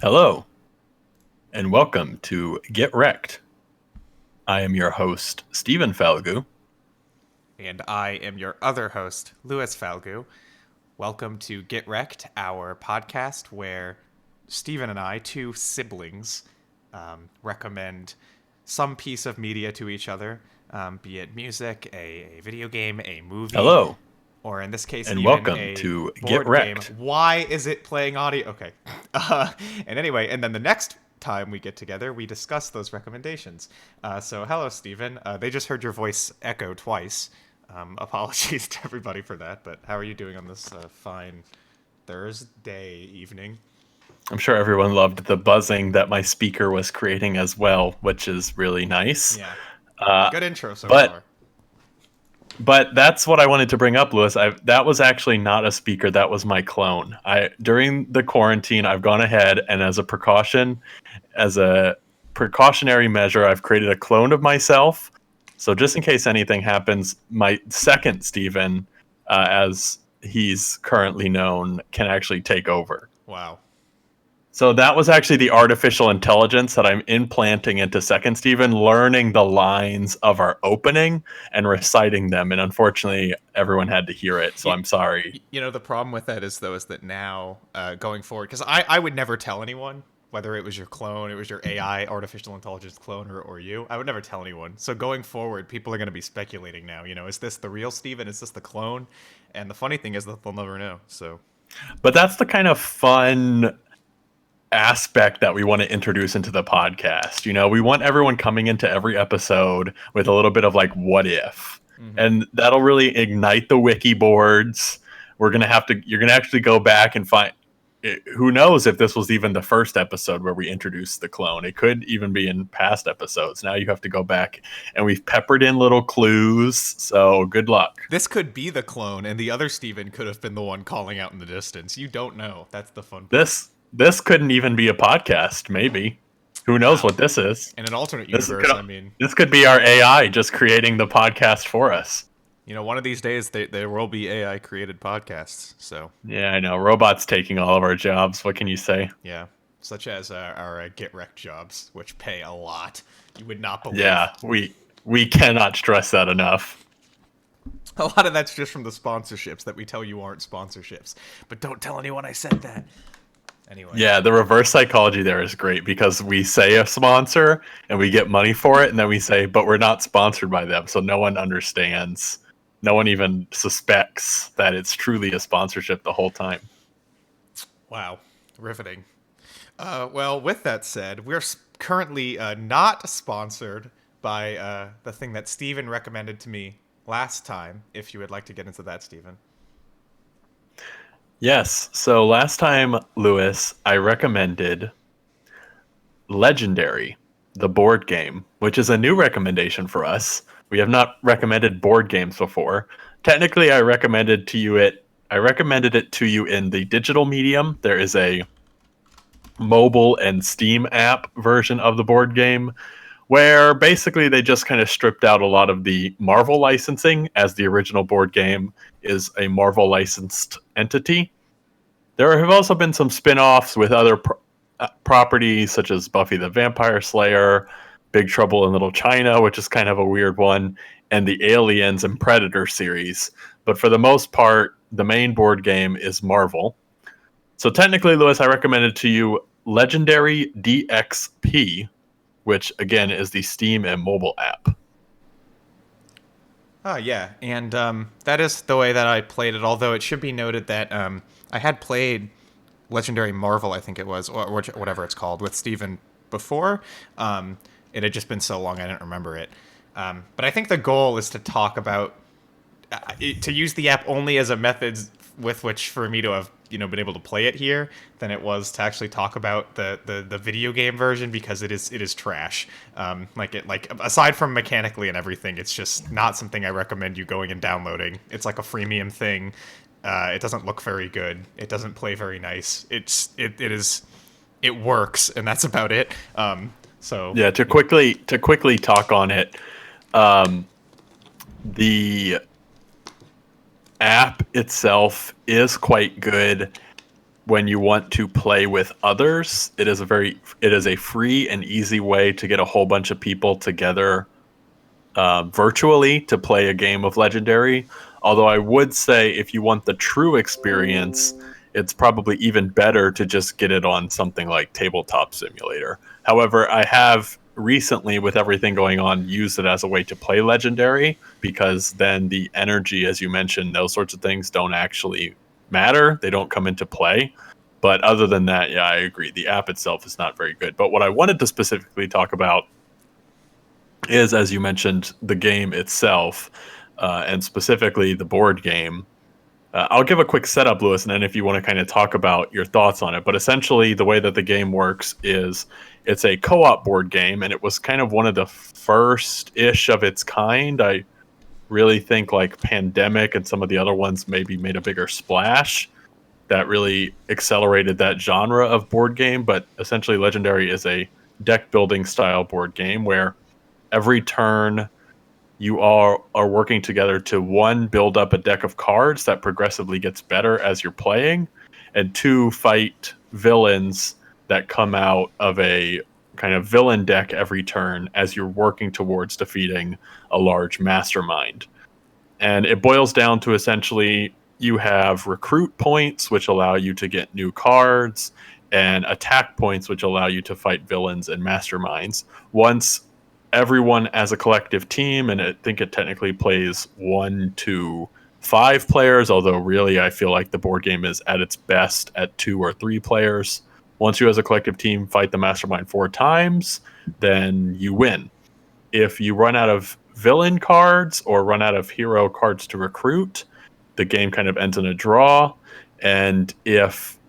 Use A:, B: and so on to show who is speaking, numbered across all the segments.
A: Hello, and welcome to Get Recc'd. I am your host, Stephen Falgout.
B: And I am your other host, Louis Falgu. Welcome to Get Recc'd, our podcast where Stephen and I, two siblings, recommend some piece of media to each other, be it music, a video game, a movie,
A: Hello,
B: or in this case,
A: and
B: even
A: welcome
B: a
A: to Get
B: board game.
A: Recc'd.
B: Why is it playing audio? Okay. And anyway, and then the next time we get together, we discuss those recommendations. So hello, Stephen. They just heard your voice echo twice. Apologies to everybody for that, but how are you doing on this fine Thursday evening?
A: I'm sure everyone loved the buzzing that my speaker was creating as well, which is really nice.
B: Yeah.
A: Uh,
B: Good intro so
A: but
B: far.
A: but that's what I wanted to bring up, Louis. That was actually not a speaker. That was my clone. During the quarantine, I've gone ahead and as a precautionary measure, I've created a clone of myself. So just in case anything happens, my second Stephen, as he's currently known, can actually take over.
B: Wow.
A: So that was actually the artificial intelligence that I'm implanting into second Stephen, learning the lines of our opening and reciting them. And unfortunately, everyone had to hear it. So I'm sorry.
B: You know, the problem with that is that now, going forward, because I would never tell anyone, whether it was your clone, it was your AI, artificial intelligence clone, or you. I would never tell anyone. So going forward, people are going to be speculating now. You know, is this the real Steven? Is this the clone? And the funny thing is that they'll never know. So,
A: But that's the kind of fun aspect that we want to introduce into the podcast. You know, we want everyone coming into every episode with a little bit of like, what if? And that'll really ignite the wiki boards. You're going to actually go back and find, who knows if this was even the first episode where we introduced the clone. It could even be in past episodes. Now you have to go back, and we've peppered in little clues. So good luck.
B: this could be the clone, and the other Steven could have been the one calling out in the distance. You don't know. That's the fun part.
A: This couldn't even be a podcast, maybe. Who knows what this is?
B: In an alternate universe,
A: This could be our AI just creating the podcast for us.
B: you know, one of these days there will be AI created podcasts. So
A: Yeah, I know. Robots taking all of our jobs. What can you say?
B: yeah, such as our Get Recc'd jobs, which pay a lot. You would not believe.
A: Yeah, we cannot stress that enough.
B: A lot of that's just from the sponsorships that we tell you aren't sponsorships. But don't tell anyone I said that. Anyway.
A: Yeah, the reverse psychology there is great because we say a sponsor and we get money for it, and then we say, but we're not sponsored by them, so no one understands. No one even suspects that it's truly a sponsorship the whole time.
B: Wow. Riveting. Well, with that said, we're currently not sponsored by the thing that Steven recommended to me last time, if you would like to get into that, Steven.
A: Yes, so last time, Louis, I recommended Legendary, the board game, which is a new recommendation for us. We have not recommended board games before. Technically, I recommended it to you in the digital medium. There is a mobile and Steam app version of the board game where basically they just kind of stripped out a lot of the Marvel licensing, as the original board game is a Marvel licensed entity. There have also been some spin-offs with other properties such as Buffy the Vampire Slayer, Big Trouble in Little China, which is kind of a weird one, and the Aliens and Predator series. But for the most part, the main board game is Marvel. So technically, Louis, I recommended to you Legendary DXP, which again is the Steam and mobile app.
B: Oh, yeah. And that is the way that I played it, although it should be noted that I had played Legendary Marvel, I think it was, or whatever it's called, with Steven before. It had just been so long I didn't remember it. But I think the goal is to talk about, to use the app only as a method with which for me to have been able to play it here than it was to actually talk about the video game version, because it is trash. Like aside from mechanically and everything, it's just not something I recommend you going and downloading. It's like a freemium thing. It doesn't look very good. It doesn't play very nice. It works, and that's about it. So
A: yeah, to quickly talk on it, the app itself is quite good. when you want to play with others, it is a free and easy way to get a whole bunch of people together virtually to play a game of Legendary. Although I would say if you want the true experience, it's probably even better to just get it on something like Tabletop Simulator. However, I have recently, with everything going on, used it as a way to play Legendary, because then the energy, as you mentioned, those sorts of things don't actually matter. They don't come into play. But other than that, yeah, I agree. The app itself is not very good. But what I wanted to specifically talk about is, as you mentioned, the game itself, and specifically the board game. I'll give a quick setup, Lewis, and then if you want to kind of talk about your thoughts on it. But essentially, the way that the game works is it's a co-op board game, and it was kind of one of the first-ish of its kind. I really think like Pandemic and some of the other ones maybe made a bigger splash that really accelerated that genre of board game. But essentially, Legendary is a deck building style board game where every turn you are working together to, one, build up a deck of cards that progressively gets better as you're playing, and two, fight villains that come out of a kind of villain deck every turn as you're working towards defeating a large mastermind. And it boils down to essentially you have recruit points, which allow you to get new cards, and attack points, which allow you to fight villains and masterminds. Once everyone as a collective team, and I think it technically plays 1 to 5 players, although really I feel like the board game is at its best at 2 or 3 players. Once you as a collective team fight the mastermind 4 times, then you win. If you run out of villain cards or run out of hero cards to recruit, the game kind of ends in a draw. And if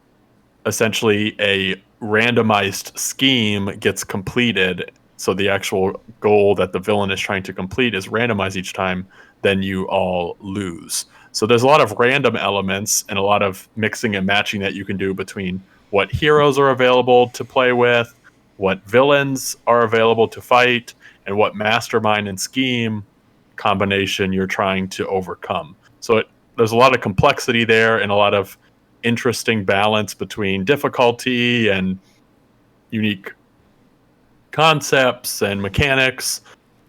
A: essentially a randomized scheme gets completed, so the actual goal that the villain is trying to complete is randomized each time, then you all lose. So there's a lot of random elements and a lot of mixing and matching that you can do between what heroes are available to play with, what villains are available to fight, and what mastermind and scheme combination you're trying to overcome. So there's a lot of complexity there and a lot of interesting balance between difficulty and unique concepts and mechanics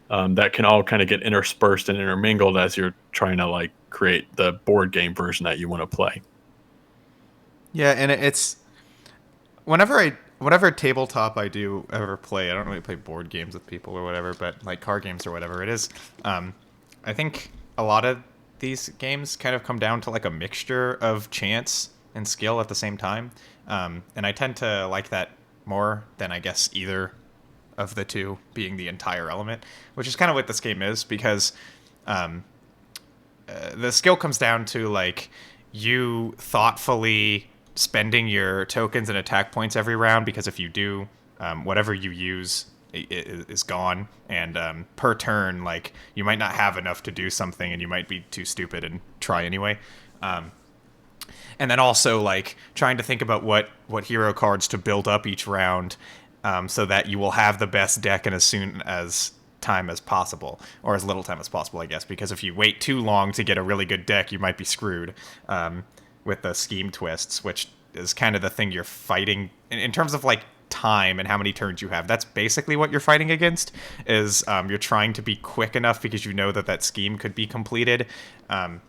A: that can all kind of get interspersed and intermingled as you're trying to like create the board game version that you want to play.
B: Yeah, and it's whenever tabletop I do ever play, I don't really play board games with people or whatever, but like card games or whatever it is. I think a lot of these games kind of come down to like a mixture of chance and skill at the same time, and I tend to like that more than I guess either of the two being the entire element, which is kind of what this game is, because the skill comes down to like you thoughtfully spending your tokens and attack points every round, because if you do, whatever you use is gone, and per turn, like you might not have enough to do something and you might be too stupid and try anyway. And then also like trying to think about what hero cards to build up each round, so that you will have the best deck in as soon as time as possible, or as little time as possible, I guess, because if you wait too long to get a really good deck, you might be screwed with the scheme twists, which is kind of the thing you're fighting in terms of like time and how many turns you have. That's basically what you're fighting against, is you're trying to be quick enough because you know that scheme could be completed. I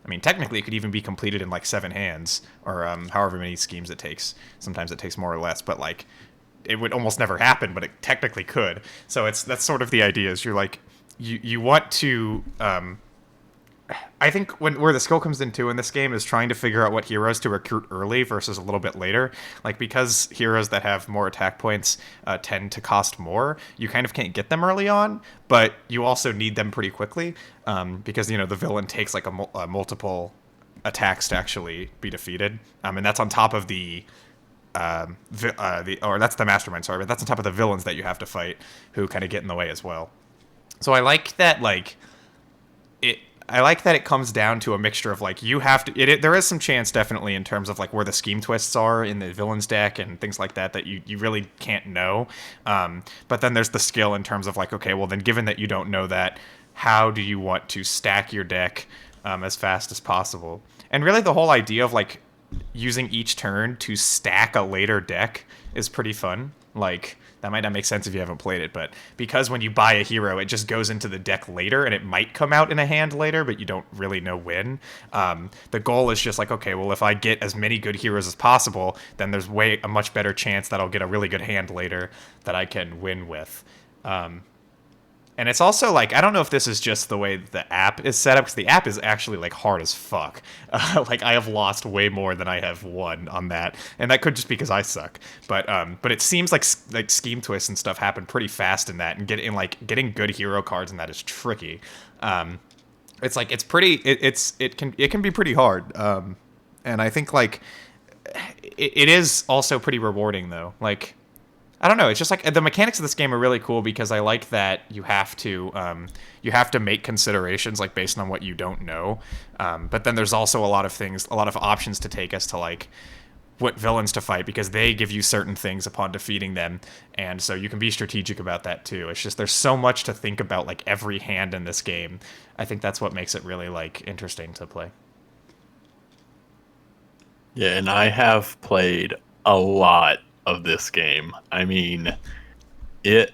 B: mean, technically, it could even be completed in like 7 hands, or however many schemes it takes. Sometimes it takes more or less, but like it would almost never happen, but it technically could. So that's sort of the idea. Is you're like you want to. I think where the skill comes into in this game is trying to figure out what heroes to recruit early versus a little bit later. Like, because heroes that have more attack points tend to cost more, you kind of can't get them early on, but you also need them pretty quickly, because the villain takes like a multiple attacks to actually be defeated, and that's on top of that's the mastermind. Sorry, but that's on top of the villains that you have to fight, who kind of get in the way as well. So I like that, it comes down to a mixture of like you have to. There is some chance definitely in terms of like where the scheme twists are in the villain's deck and things like that you really can't know. But then there's the skill in terms of like, okay, well then given that you don't know that, how do you want to stack your deck as fast as possible? And really the whole idea of like using each turn to stack a later deck is pretty fun. Like, that might not make sense if you haven't played it, but because when you buy a hero, it just goes into the deck later, and it might come out in a hand later, but you don't really know when. The goal is just like, okay, well, if I get as many good heroes as possible, then there's a much better chance that I'll get a really good hand later that I can win with. And it's also like, I don't know if this is just the way the app is set up, because the app is actually like hard as fuck. Like, I have lost way more than I have won on that, and that could just be because I suck. But it seems like scheme twists and stuff happen pretty fast in that, and getting good hero cards in that is tricky. It's like it can be pretty hard. And I think like it is also pretty rewarding though. Like, I don't know. It's just like the mechanics of this game are really cool, because I like that you have to make considerations like based on what you don't know. But then there's also a lot of options to take as to like what villains to fight, because they give you certain things upon defeating them, and so you can be strategic about that too. It's just there's so much to think about, like every hand in this game. I think that's what makes it really like interesting to play.
A: Yeah, and I have played a lot of this game. I mean, it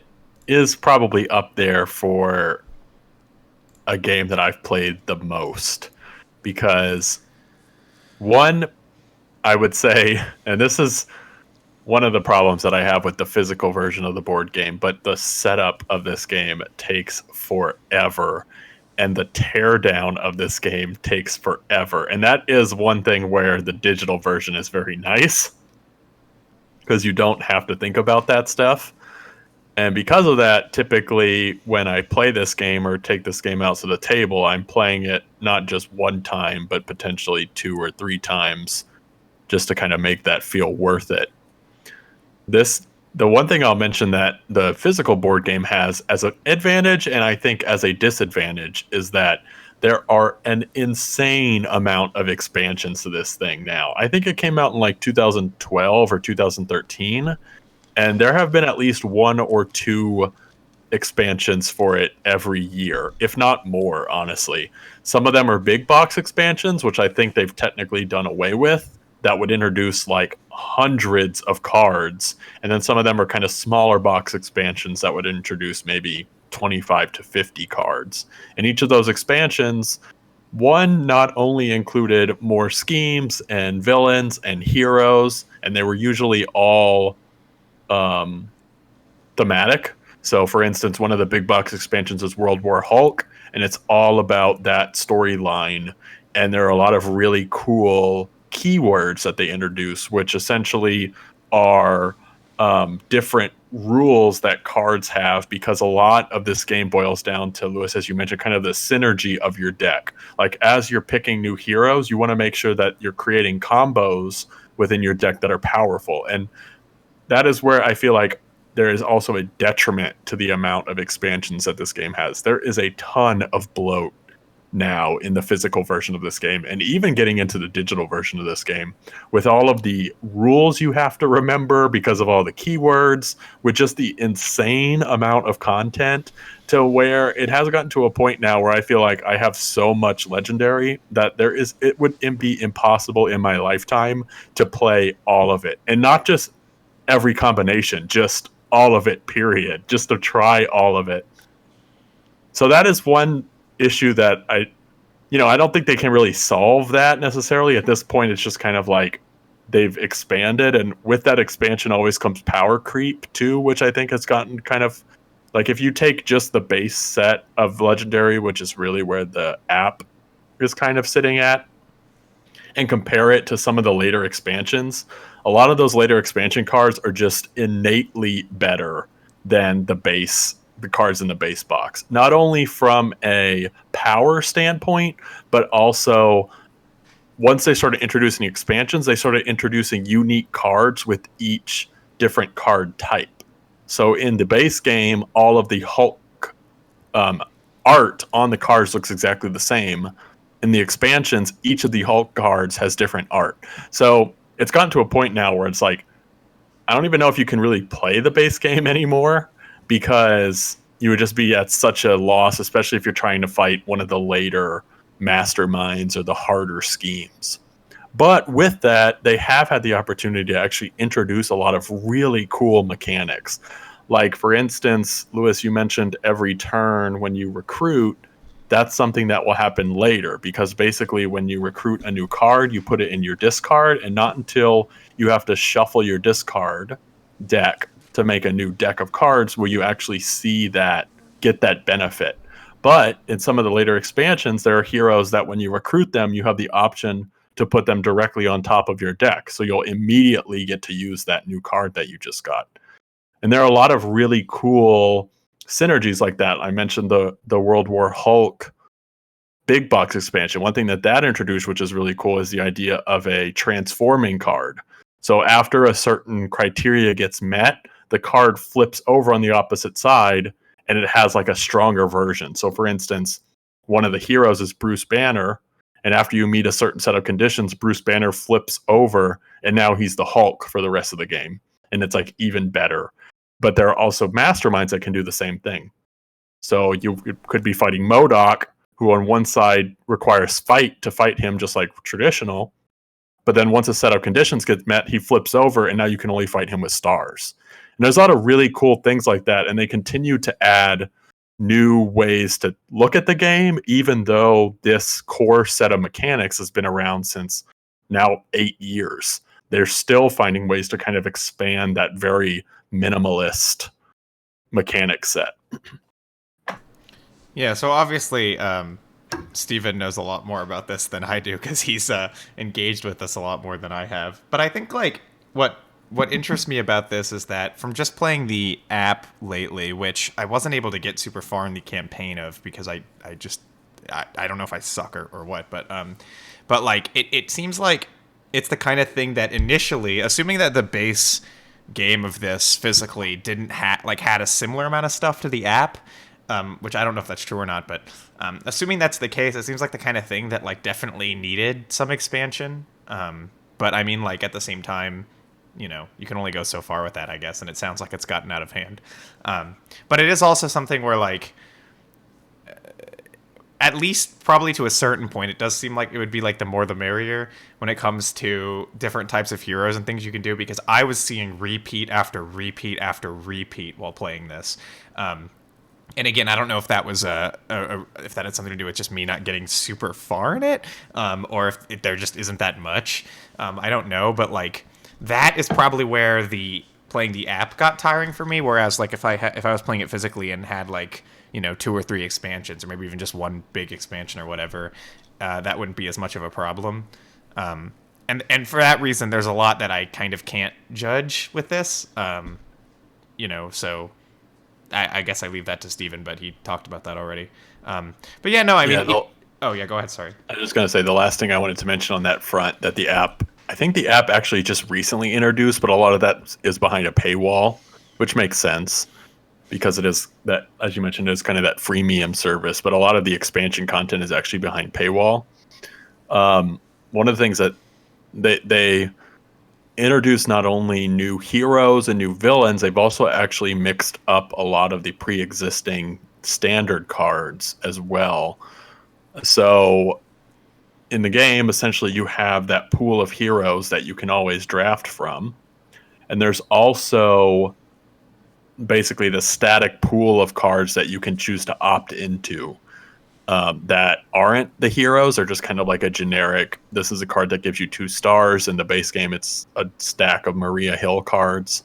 A: is probably up there for a game that I've played the most, because one, I would say, and this is one of the problems that I have with the physical version of the board game, but the setup of this game takes forever, and the teardown of this game takes forever. And that is one thing where the digital version is very nice, because you don't have to think about that stuff. And because of that, typically when I play this game or take this game out to the table, I'm playing it not just one time, but potentially 2 or 3 times, just to kind of make that feel worth it. The one thing I'll mention that the physical board game has as an advantage, and I think as a disadvantage, is that there are an insane amount of expansions to this thing now. I think it came out in like 2012 or 2013, and there have been at least 1 or 2 expansions for it every year, if not more, honestly. Some of them are big box expansions, which I think they've technically done away with, that would introduce like hundreds of cards, and then some of them are kind of smaller box expansions that would introduce maybe 25 to 50 cards. And each of those expansions, one not only included more schemes and villains and heroes, and they were usually all thematic. So for instance, one of the big box expansions is World War Hulk, and it's all about that storyline. And there are a lot of really cool keywords that they introduce, which essentially are different rules that cards have, because a lot of this game boils down to, Lewis, as you mentioned, kind of the synergy of your deck. Like, as you're picking new heroes, you want to make sure that you're creating combos within your deck that are powerful. And that is where I feel like there is also a detriment to the amount of expansions that this game has. There is a ton of bloat now in the physical version of this game, and even getting into the digital version of this game, with all of the rules you have to remember because of all the keywords, with just the insane amount of content, to where it has gotten to a point now where I feel like I have so much legendary that it would be impossible in my lifetime to play all of it. And not just every combination, just all of it, period, just to try all of it. So that is one issue that I don't think they can really solve that necessarily at this point. It's just kind of like they've expanded, and with that expansion always comes power creep too, which I think has gotten kind of like, if you take just the base set of legendary, which is really where the app is kind of sitting at, and compare it to some of the later expansions, a lot of those later expansion cards are just innately better than the cards in the base box. Not only from a power standpoint, but also once they started introducing expansions, they started introducing unique cards with each different card type. So in the base game, all of the Hulk art on the cards looks exactly the same. In the expansions, each of the Hulk cards has different art. So it's gotten to a point now where it's like, I don't even know if you can really play the base game anymore, because you would just be at such a loss, especially if you're trying to fight one of the later masterminds or the harder schemes. But with that, they have had the opportunity to actually introduce a lot of really cool mechanics. Like, for instance, Lewis, you mentioned every turn when you recruit, that's something that will happen later, because basically when you recruit a new card, you put it in your discard, and not until you have to shuffle your discard deck to make a new deck of cards will you actually see that, get that benefit. But in some of the later expansions, there are heroes that when you recruit them, you have the option to put them directly on top of your deck. So you'll immediately get to use that new card that you just got. And there are a lot of really cool synergies like that. I mentioned the World War Hulk big box expansion. One thing that introduced, which is really cool, is the idea of a transforming card. So after a certain criteria gets met, the card flips over on the opposite side and it has like a stronger version. So for instance, one of the heroes is Bruce Banner, and after you meet a certain set of conditions, Bruce Banner flips over and now he's the Hulk for the rest of the game. And it's like even better. But there are also masterminds that can do the same thing. So you could be fighting MODOK, who on one side requires fight to fight him just like traditional. But then once a set of conditions gets met, he flips over and now you can only fight him with stars. And there's a lot of really cool things like that. And they continue to add new ways to look at the game, even though this core set of mechanics has been around since now 8 years. They're still finding ways to kind of expand that very minimalist mechanic set.
B: Yeah, so obviously, Steven knows a lot more about this than I do because he's engaged with this a lot more than I have. But I think like what interests me about this is that from just playing the app lately, which I wasn't able to get super far in the campaign of because I don't know if I suck or what, but like it seems like it's the kind of thing that initially, assuming that the base game of this physically didn't had a similar amount of stuff to the app. Which I don't know if that's true or not, but assuming that's the case, it seems like the kind of thing that like definitely needed some expansion. But I mean, like at the same time, you know, you can only go so far with that, I guess, and it sounds like it's gotten out of hand. But it is also something where like, at least probably to a certain point, it does seem like it would be like the more the merrier when it comes to different types of heroes and things you can do, because I was seeing repeat after repeat after repeat while playing this. And again, I don't know if that was if that had something to do with just me not getting super far in it, or if there just isn't that much. I don't know, but like that is probably where playing the app got tiring for me. Whereas like if I was playing it physically and had like 2 or 3 expansions, or maybe even just one big expansion or whatever, that wouldn't be as much of a problem. And for that reason, there's a lot that I kind of can't judge with this. So. I guess I leave that to Steven, but he talked about that already. But yeah, no, I mean... oh, yeah, go ahead, sorry.
A: I was just going to say, the last thing I wanted to mention on that front, that I think the app actually just recently introduced, but a lot of that is behind a paywall, which makes sense, because it is that, as you mentioned, it's kind of that freemium service, but a lot of the expansion content is actually behind paywall. One of the things that they introduced not only new heroes and new villains, they've also actually mixed up a lot of the pre-existing standard cards as well. So in the game, essentially you have that pool of heroes that you can always draft from. And there's also basically the static pool of cards that you can choose to opt into. That aren't the heroes, are just kind of like a generic, this is a card that gives you 2 stars. In the base game, it's a stack of Maria Hill cards.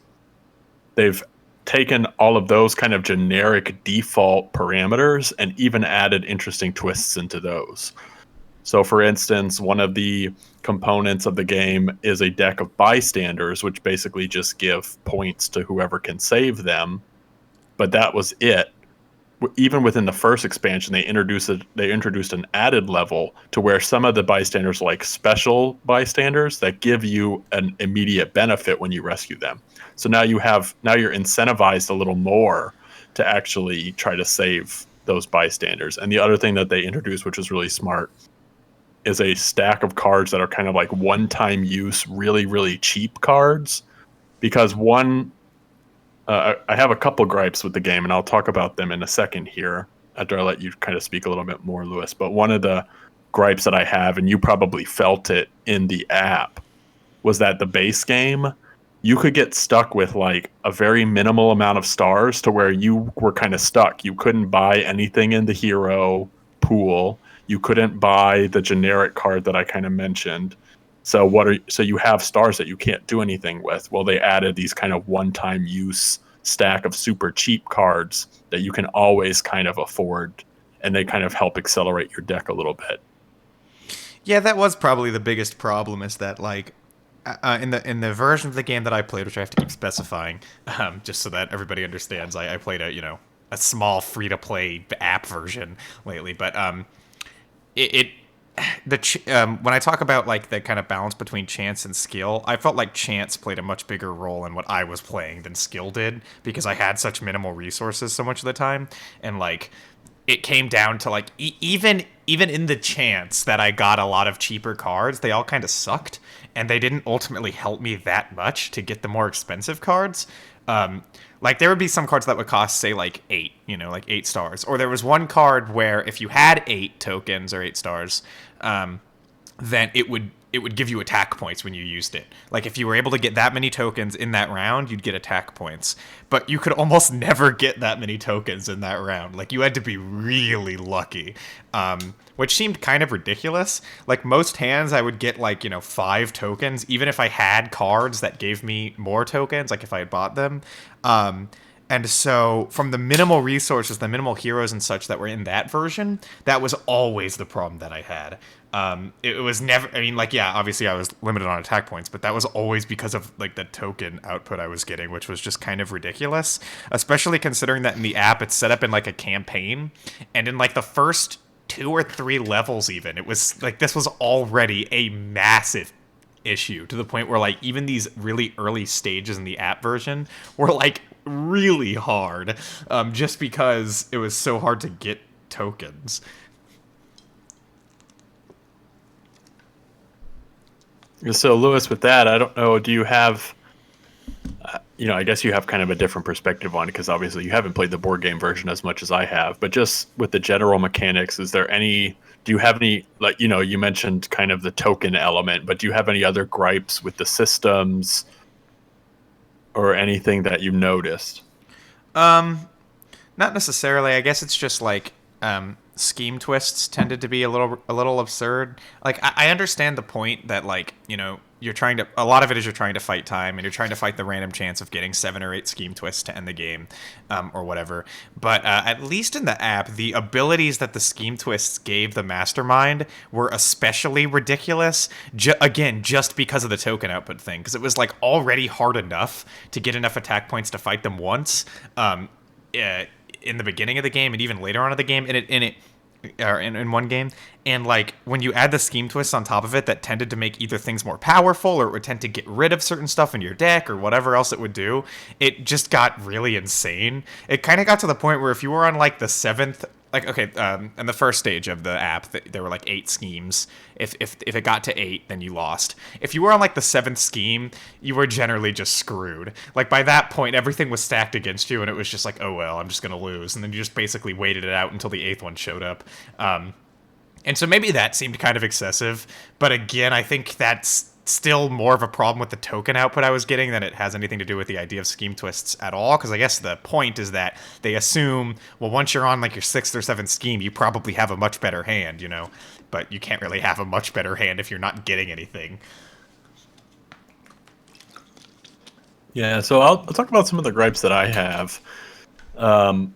A: They've taken all of those kind of generic default parameters and even added interesting twists into those. So for instance, one of the components of the game is a deck of bystanders, which basically just give points to whoever can save them. But that was it. Even within the first expansion, they introduced an added level to where some of the bystanders, like special bystanders, that give you an immediate benefit when you rescue them. So now you're incentivized a little more to actually try to save those bystanders. And the other thing that they introduced, which was really smart, is a stack of cards that are kind of like one-time use, really, really cheap cards. Because I have a couple gripes with the game, and I'll talk about them in a second here after I let you kind of speak a little bit more, Lewis. But one of the gripes that I have, and you probably felt it in the app, was that the base game, you could get stuck with like a very minimal amount of stars to where you were kind of stuck. You couldn't buy anything in the hero pool. You couldn't buy the generic card that I kind of mentioned. So you have stars that you can't do anything with. Well, they added these kind of one-time use stack of super cheap cards that you can always kind of afford, and they kind of help accelerate your deck a little bit.
B: Yeah, that was probably the biggest problem, is that like in the version of the game that I played, which I have to keep specifying, just so that everybody understands, I played a small free to play app version lately, but when I talk about like the kind of balance between chance and skill, I felt like chance played a much bigger role in what I was playing than skill did, because I had such minimal resources so much of the time, and like it came down to like even in the chance that I got a lot of cheaper cards, they all kind of sucked, and they didn't ultimately help me that much to get the more expensive cards. Like there would be some cards that would cost, say, like 8, like 8 stars. Or there was one card where if you had 8 tokens or 8 stars, then it would give you attack points when you used it. Like if you were able to get that many tokens in that round, you'd get attack points. But you could almost never get that many tokens in that round. Like you had to be really lucky, which seemed kind of ridiculous. Like most hands, I would get like 5 tokens, even if I had cards that gave me more tokens, like if I had bought them. And so from the minimal resources, the minimal heroes and such that were in that version, that was always the problem that I had. It was never, I mean, like, yeah, obviously I was limited on attack points, but that was always because of like the token output I was getting, which was just kind of ridiculous, especially considering that in the app it's set up in like a campaign, and in like the first 2 or 3 levels even, it was like this was already a massive issue, to the point where like even these really early stages in the app version were like really hard, just because it was so hard to get tokens.
A: So, Lewis, with that, I don't know, do you have, I guess you have kind of a different perspective on it, because obviously you haven't played the board game version as much as I have, but just with the general mechanics, do you have any, like, you mentioned kind of the token element, but do you have any other gripes with the systems or anything that you noticed?
B: Not necessarily. I guess it's just like scheme twists tended to be a little absurd. Like I understand the point that like you're trying to, a lot of it is you're trying to fight time, and you're trying to fight the random chance of getting 7 or 8 scheme twists to end the game, or whatever. But at least in the app, the abilities that the scheme twists gave the mastermind were especially ridiculous. Again, just because of the token output thing, because it was like already hard enough to get enough attack points to fight them once. In the beginning of the game and even later on in the game, in one game, and like when you add the scheme twists on top of it, that tended to make either things more powerful, or it would tend to get rid of certain stuff in your deck, or whatever else it would do. It just got really insane. It kind of got to the point where if you were on like the 7th, like, okay, in the first stage of the app, there were like 8 schemes. If it got to 8, then you lost. If you were on like the 7th scheme, you were generally just screwed. Like by that point, everything was stacked against you, and it was just like, oh well, I'm just gonna lose. And then you just basically waited it out until the 8th one showed up. And so maybe that seemed kind of excessive, but again, I think that's still more of a problem with the token output I was getting than it has anything to do with the idea of scheme twists at all, because I guess the point is that they assume, well, once you're on like your 6th or 7th scheme, you probably have a much better hand, but you can't really have a much better hand if you're not getting anything.
A: Yeah, so I'll talk about some of the gripes that I have, and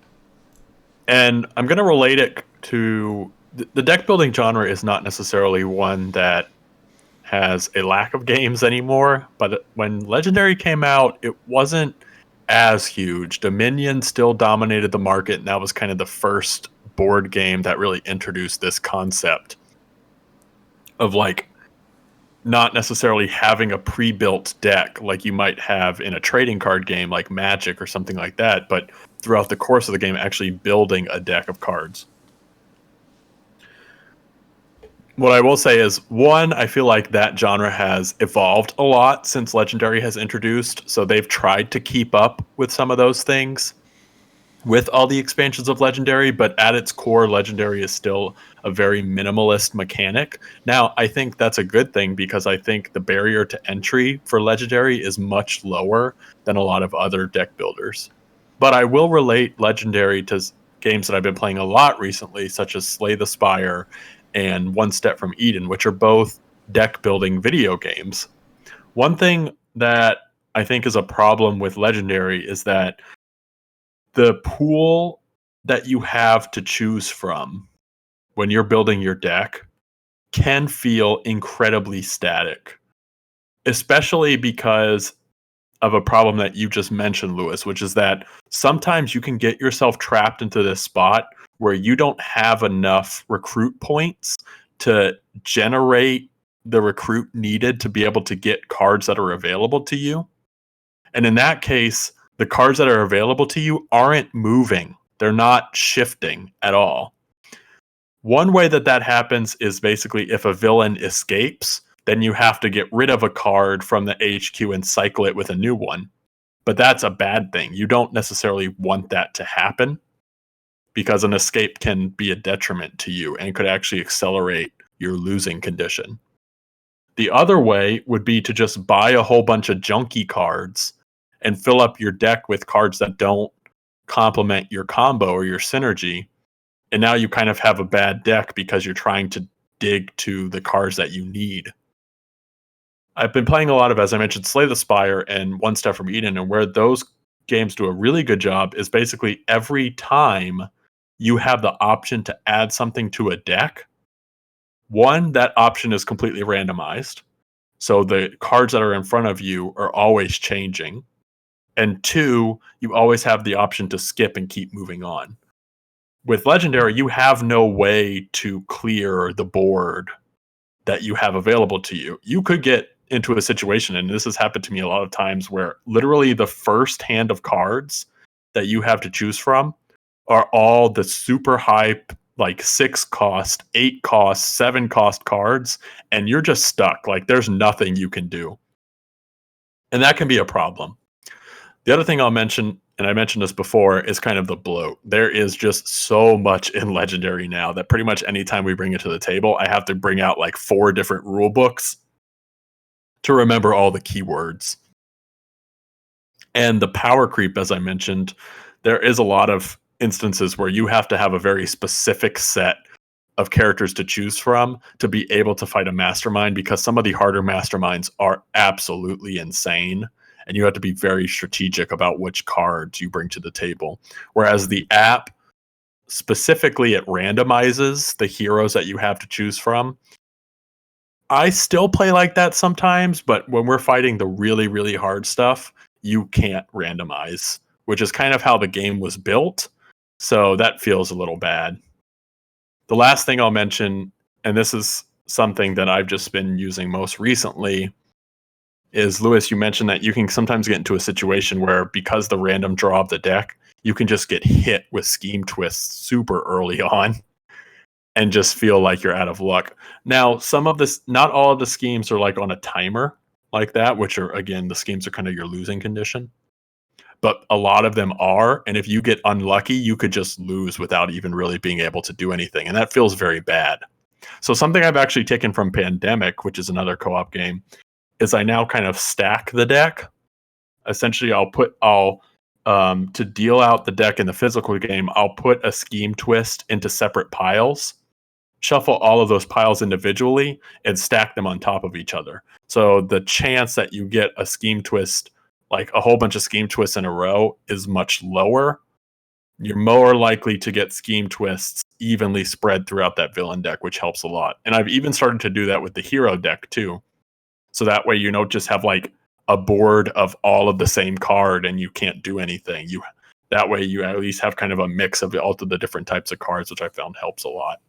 A: I'm going to relate it to the deck building genre. Is not necessarily one that has a lack of games anymore, but when Legendary came out, it wasn't as huge. Dominion still dominated the market, and that was kind of the first board game that really introduced this concept of like not necessarily having a pre-built deck like you might have in a trading card game like Magic or something like that, but throughout the course of the game actually building a deck of cards. What I will say is, one, I feel like that genre has evolved a lot since Legendary has introduced, so they've tried to keep up with some of those things. with all the expansions of Legendary, but at its core, Legendary is still a very minimalist mechanic. Now, I think that's a good thing because I think the barrier to entry for Legendary is much lower than a lot of other deck builders. But I will relate Legendary to games that I've been playing a lot recently, such as Slay the Spire and One Step from Eden, which are both deck building video games. One thing that I think is a problem with Legendary is that the pool that you have to choose from when you're building your deck can feel incredibly static, especially because of a problem that you just mentioned, Lewis, which is that sometimes you can get yourself trapped into this spot where you don't have enough recruit points to generate the recruit needed to be able to get cards that are available to you. And in that case, the cards that are available to you aren't moving. They're not shifting at all. One way that happens is basically if a villain escapes, then you have to get rid of a card from the HQ and cycle it with a new one. But that's a bad thing. You don't necessarily want that to happen because an escape can be a detriment to you and could actually accelerate your losing condition. The other way would be to just buy a whole bunch of junky cards and fill up your deck with cards that don't complement your combo or your synergy. And now you kind of have a bad deck because you're trying to dig to the cards that you need. I've been playing a lot of, as I mentioned, Slay the Spire and One Step from Eden, and where those games do a really good job is basically every time you have the option to add something to a deck, one, that option is completely randomized. So the cards that are in front of you are always changing. And two, you always have the option to skip and keep moving on. With Legendary, you have no way to clear the board that you have available to you. You could get into a situation, and this has happened to me a lot of times, where literally the first hand of cards that you have to choose from are all the super hype, like 6 cost, 8 cost, 7 cost cards, and you're just stuck. Like there's nothing you can do. And that can be a problem. The other thing I'll mention, and I mentioned this before, is kind of the bloat. There is just so much in Legendary now that pretty much anytime we bring it to the table, I have to bring out like 4 different rule books to remember all the keywords. And the power creep, as I mentioned, there is a lot of instances where you have to have a very specific set of characters to choose from to be able to fight a mastermind, because some of the harder masterminds are absolutely insane. And you have to be very strategic about which cards you bring to the table. Whereas the app, specifically, it randomizes the heroes that you have to choose from. I still play like that sometimes, but when we're fighting the really, really hard stuff, you can't randomize, which is kind of how the game was built. So that feels a little bad. The last thing I'll mention, and this is something that I've just been using most recently, is, Lewis, you mentioned that you can sometimes get into a situation where, because the random draw of the deck, you can just get hit with scheme twists super early on and just feel like you're out of luck. Now, some of this, not all of the schemes are like on a timer like that, which are, again, the schemes are kind of your losing condition. But a lot of them are, and if you get unlucky, you could just lose without even really being able to do anything, and that feels very bad. So something I've actually taken from Pandemic, which is another co-op game, is I now kind of stack the deck. Essentially, to deal out the deck in the physical game, I'll put a scheme twist into separate piles, shuffle all of those piles individually, and stack them on top of each other. So the chance that you get a scheme twist, like a whole bunch of scheme twists in a row, is much lower. You're more likely to get scheme twists evenly spread throughout that villain deck, which helps a lot. And I've even started to do that with the hero deck too. So that way you don't just have like a board of all of the same card and you can't do anything. That way you at least have kind of a mix of all of the different types of cards, which I found helps a lot.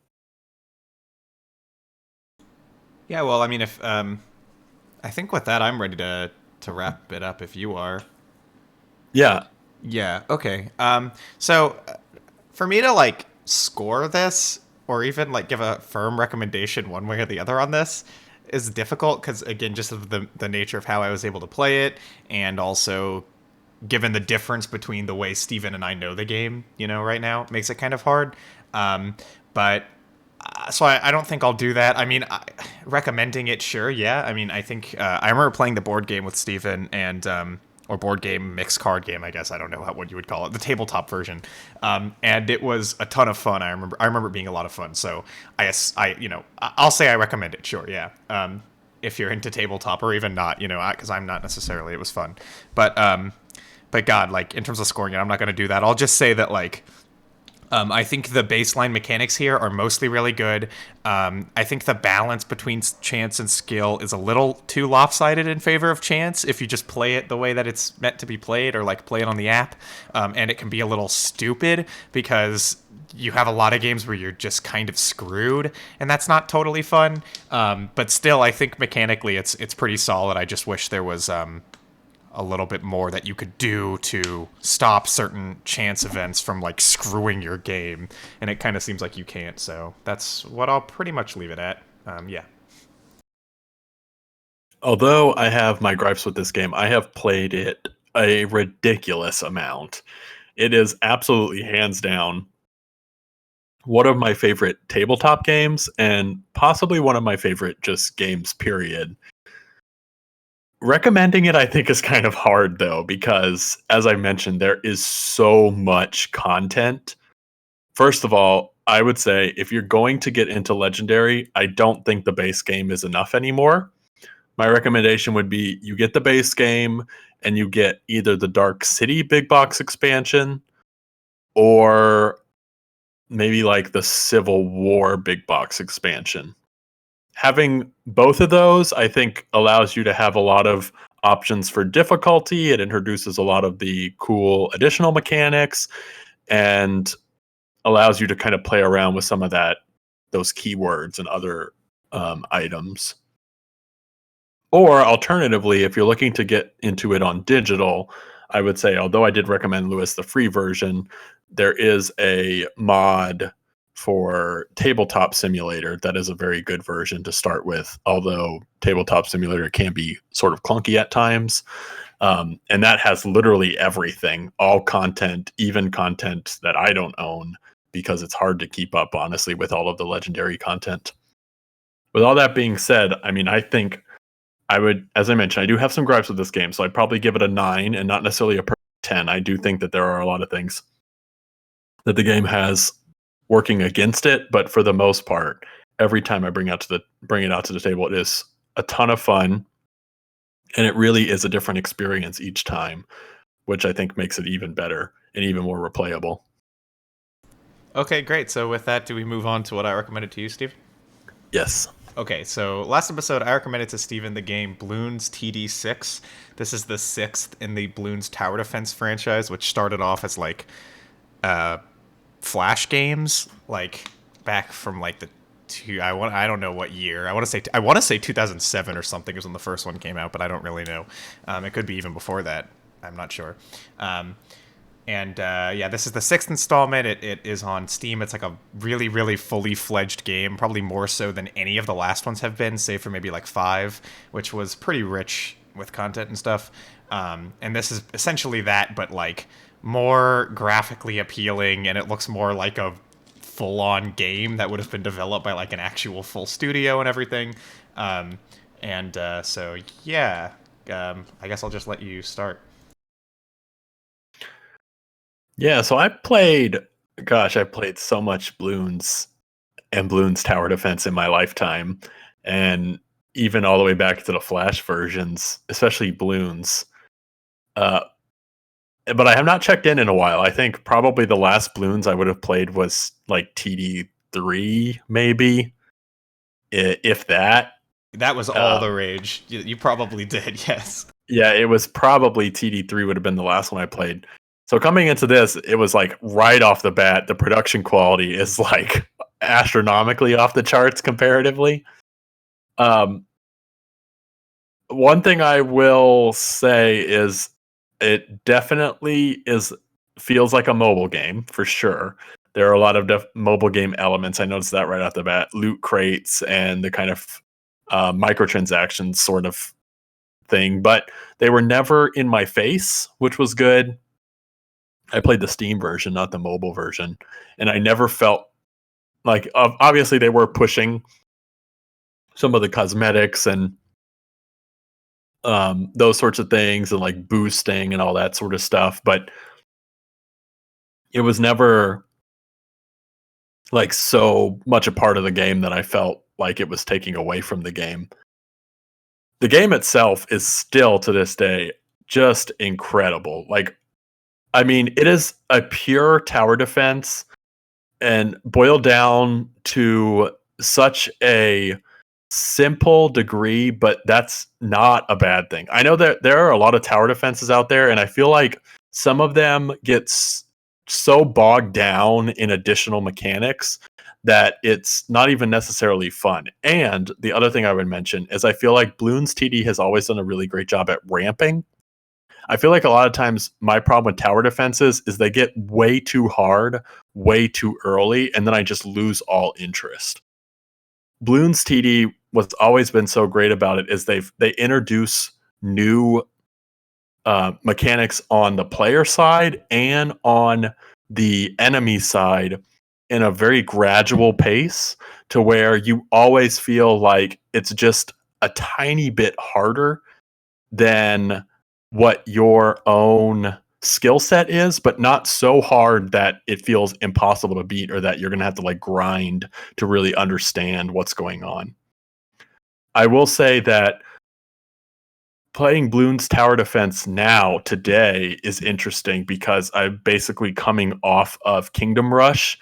B: Yeah, well, I mean, if I think with that, I'm ready to wrap it up if you are.
A: Yeah.
B: Yeah, okay. So for me to like score this, or even like give a firm recommendation one way or the other on this, is difficult because, again, just of the nature of how I was able to play it, and also given the difference between the way Steven and I know the game, right now, it makes it kind of hard. But so I don't think I'll do that. I mean, recommending it, sure, yeah. I mean, I think I remember playing the board game with Steven and or board game mixed card game, I guess. I don't know what you would call it, the tabletop version, and it was a ton of fun. I remember it being a lot of fun. So I'll say I recommend it, sure, yeah. If you're into tabletop or even not, because I'm not necessarily. It was fun, but God, like in terms of scoring it, I'm not going to do that. I'll just say that like. I think the baseline mechanics here are mostly really good. I think the balance between chance and skill is a little too lopsided in favor of chance if you just play it the way that it's meant to be played or like play it on the app. And it can be a little stupid because you have a lot of games where you're just kind of screwed, and that's not totally fun. But still, I think mechanically it's pretty solid. I just wish there was a little bit more that you could do to stop certain chance events from like screwing your game, and it kind of seems like you can't. So that's what I'll pretty much leave it at. Yeah.
A: Although I have my gripes with this game, I have played it a ridiculous amount. It is absolutely hands down one of my favorite tabletop games and possibly one of my favorite just games, period. Recommending it, I think, is kind of hard, though, because, as I mentioned, there is so much content. First of all, I would say if you're going to get into Legendary, I don't think the base game is enough anymore. My recommendation would be you get the base game and you get either the Dark City big box expansion or maybe like the Civil War big box expansion. Having both of those, I think, allows you to have a lot of options for difficulty. It introduces a lot of the cool additional mechanics and allows you to kind of play around with some of those keywords and other items. Or alternatively, if you're looking to get into it on digital, I would say, although I did recommend Lewis the free version, there is a mod for Tabletop Simulator that is a very good version to start with, although Tabletop Simulator can be sort of clunky at times. And that has literally everything, all content, even content that I don't own, because it's hard to keep up, honestly, with all of the Legendary content. With all that being said, I mean, I think I would, as I mentioned, I do have some gripes with this game, so I'd probably give it a 9 and not necessarily a 10. I do think that there are a lot of things that the game has working against it, but for the most part, every time I bring it out to the table, it is a ton of fun, and it really is a different experience each time, which I think makes it even better and even more replayable.
B: Okay, great. So with that, do we move on to what I recommended to you, Steve?
A: Yes.
B: Okay, so last episode, I recommended to Steven the game Bloons TD6. This is the 6th in the Bloons Tower Defense franchise, which started off as like Flash games, like back from like I don't know what year. I want to say 2007 or something was when the first one came out, but I don't really know. It could be even before that. I'm not sure. This is the 6th installment. It is on Steam. It's like a really, really fully fledged game, probably more so than any of the last ones have been, save for maybe like 5, which was pretty rich with content and stuff. And this is essentially that, but like more graphically appealing, and it looks more like a full-on game that would have been developed by like an actual full studio and everything. I guess I'll just let you start.
A: Yeah, so I played so much Bloons and Bloons Tower Defense in my lifetime, and even all the way back to the Flash versions, especially Bloons. But I have not checked in a while. I think probably the last Bloons I would have played was like TD3, maybe, if that.
B: That was all the rage. You probably did, yes.
A: Yeah, it was probably TD3 would have been the last one I played. So coming into this, it was like right off the bat, the production quality is like astronomically off the charts comparatively. One thing I will say is it definitely feels like a mobile game for sure. There are a lot of mobile game elements. I noticed that right off the bat. Loot crates and the kind of microtransactions sort of thing, but they were never in my face, which was good. I played the Steam version, not the mobile version, and I never felt like obviously they were pushing some of the cosmetics and those sorts of things and like boosting and all that sort of stuff, but it was never like so much a part of the game that I felt like it was taking away from the game. The game itself is still to this day just incredible. Like, I mean, it is a pure tower defense and boiled down to such a simple degree, but that's not a bad thing. I know that there are a lot of tower defenses out there, and I feel like some of them get so bogged down in additional mechanics that it's not even necessarily fun. And the other thing I would mention is I feel like Bloons TD has always done a really great job at ramping. I feel like a lot of times my problem with tower defenses is they get way too hard, way too early, and then I just lose all interest. Bloons TD, what's always been so great about it is they introduce new mechanics on the player side and on the enemy side in a very gradual pace to where you always feel like it's just a tiny bit harder than what your own skill set is, but not so hard that it feels impossible to beat or that you're going to have to like grind to really understand what's going on. I will say that playing Bloons Tower Defense now, today, is interesting because I'm basically coming off of Kingdom Rush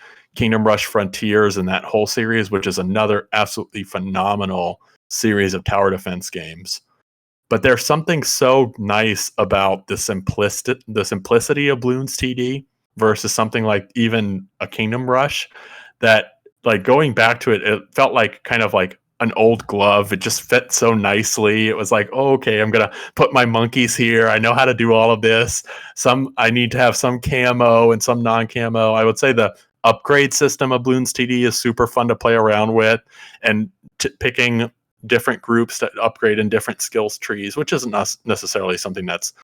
A: Frontiers, and that whole series, which is another absolutely phenomenal series of tower defense games. But there's something so nice about the simplicity of Bloons TD versus something like even a Kingdom Rush that, like, going back to it, it felt like kind of like an old glove. It just fit so nicely. It was like, oh, okay, I'm gonna put my monkeys here. I know how to do all of this. I need to have some camo and some non-camo. I would say the upgrade system of Bloons TD is super fun to play around with, and picking different groups to upgrade in different skills trees, which isn't necessarily something that's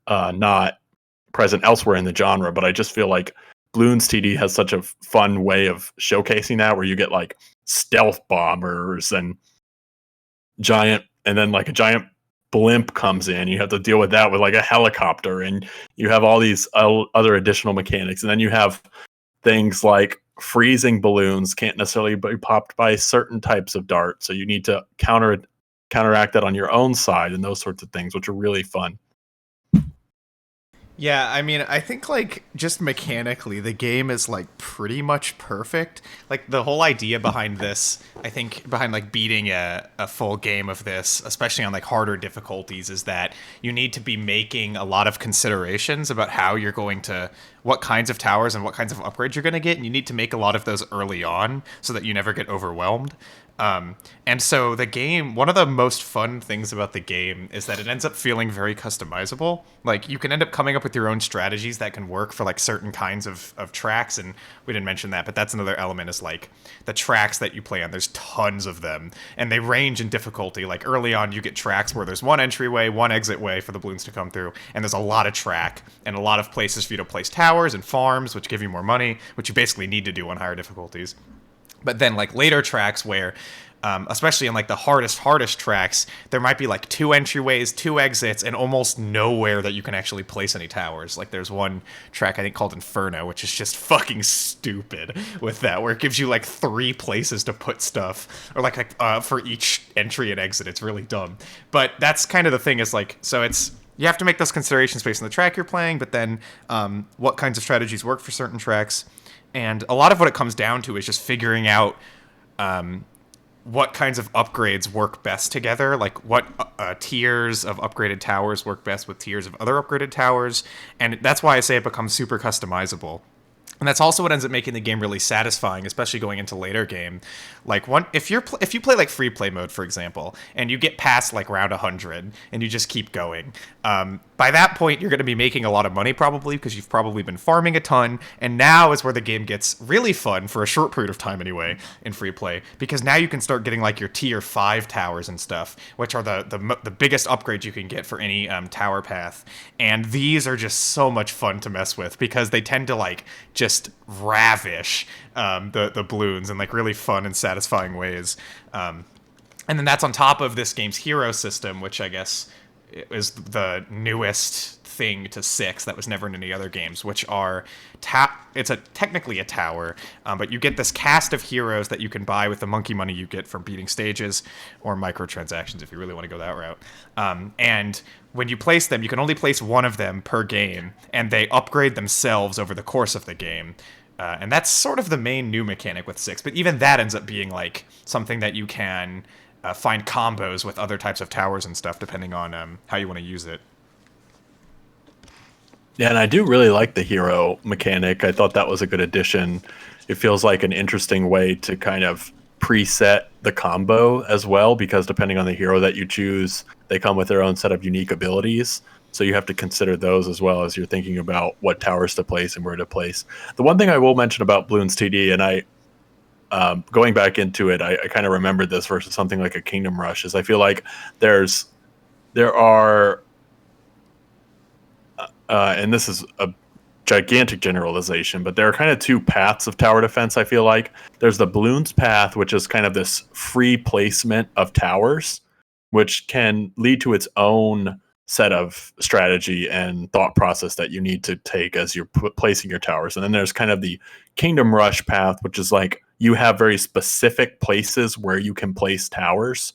A: not present elsewhere in the genre, but I just feel like Bloons TD has such a fun way of showcasing that, where you get like stealth bombers and then like a giant blimp comes in. You have to deal with that with like a helicopter, and you have all these other additional mechanics. And then you have things like freezing balloons can't necessarily be popped by certain types of dart, so you need to counteract that on your own side, and those sorts of things, which are really fun.
B: Yeah, I mean, I think, like, just mechanically, the game is, like, pretty much perfect. Like, the whole idea behind this, I think, behind, like, beating a full game of this, especially on, like, harder difficulties, is that you need to be making a lot of considerations about how you're going to, what kinds of towers and what kinds of upgrades you're going to get, and you need to make a lot of those early on so that you never get overwhelmed. And so the game, one of the most fun things about the game is that it ends up feeling very customizable. Like, you can end up coming up with your own strategies that can work for like certain kinds of tracks. And we didn't mention that, but that's another element, is like the tracks that you play on. There's tons of them, and they range in difficulty. Like, early on, you get tracks where there's one entryway, one exit way for the balloons to come through. And there's a lot of track and a lot of places for you to place towers and farms, which give you more money, which you basically need to do on higher difficulties. But then, like, later tracks where, especially in like the hardest tracks, there might be like 2 entryways, 2 exits, and almost nowhere that you can actually place any towers. Like, there's one track I think called Inferno, which is just fucking stupid with that, where it gives you like 3 places to put stuff, or like for each entry and exit. It's really dumb. But that's kind of the thing, is like, so it's, you have to make those considerations based on the track you're playing, but then what kinds of strategies work for certain tracks. And a lot of what it comes down to is just figuring out what kinds of upgrades work best together, like what tiers of upgraded towers work best with tiers of other upgraded towers. And that's why I say it becomes super customizable. And that's also what ends up making the game really satisfying, especially going into later game. Like if you play like free play mode, for example, and you get past like round 100 and you just keep going, by that point you're going to be making a lot of money probably because you've probably been farming a ton. And now is where the game gets really fun for a short period of time anyway in free play, because now you can start getting like your tier 5 towers and stuff, which are the biggest upgrades you can get for any tower path. And these are just so much fun to mess with because they tend to like just ravish the balloons in like really fun and satisfying ways. And then that's on top of this game's hero system, which I guess is the newest thing to 6 that was never in any other games, which are it's technically a tower, but you get this cast of heroes that you can buy with the monkey money you get from beating stages or microtransactions if you really want to go that route. And when you place them, you can only place one of them per game, and they upgrade themselves over the course of the game. And that's sort of the main new mechanic with 6, but even that ends up being like something that you can find combos with other types of towers and stuff depending on how you want to use it.
A: Yeah, and I do really like the hero mechanic. I thought that was a good addition. It feels like an interesting way to kind of preset the combo as well, because depending on the hero that you choose, they come with their own set of unique abilities. So you have to consider those as well as you're thinking about what towers to place and where to place. The one thing I will mention about Bloons TD, and I going back into it, I kind of remembered this versus something like a Kingdom Rush, is I feel like there are and this is a gigantic generalization, but there are kind of two paths of tower defense, I feel like. There's the Bloons path, which is kind of this free placement of towers, which can lead to its own set of strategy and thought process that you need to take as you're placing your towers. And then there's kind of the Kingdom Rush path, which is like you have very specific places where you can place towers.